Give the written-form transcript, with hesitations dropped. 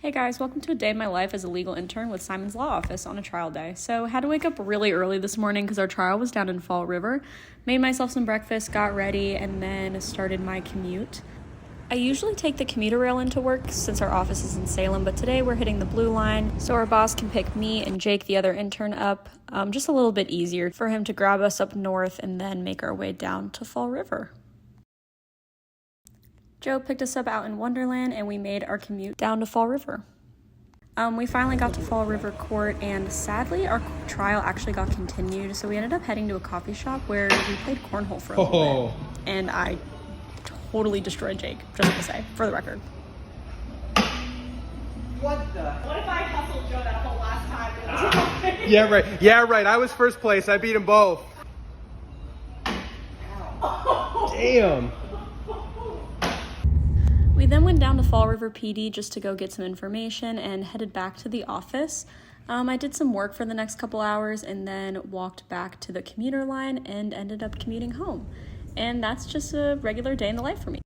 Hey guys, welcome to a day in my life as a legal intern with Simon's Law Office on a trial day. So, had to wake up really early this morning because our trial was down in Fall River. Made myself some breakfast, got ready, and then started my commute. I usually take the commuter rail into work since our office is in Salem, but today we're hitting the blue line so our boss can pick me and Jake, the other intern, up. Just a little bit easier for him to grab us up north and then make our way down to Fall River. Joe picked us up out in Wonderland and we made our commute down to Fall River. We finally got to Fall River Court and sadly our trial actually got continued, so we ended up heading to a coffee shop where we played cornhole for a little bit. And I totally destroyed Jake, just to say, for the record. What if I hustled Joe that whole last time? Yeah, right. I was first place. I beat them both. Damn. We then went down to Fall River PD just to go get some information and headed back to the office. I did some work for the next couple hours and then walked back to the commuter line and ended up commuting home. And that's just a regular day in the life for me.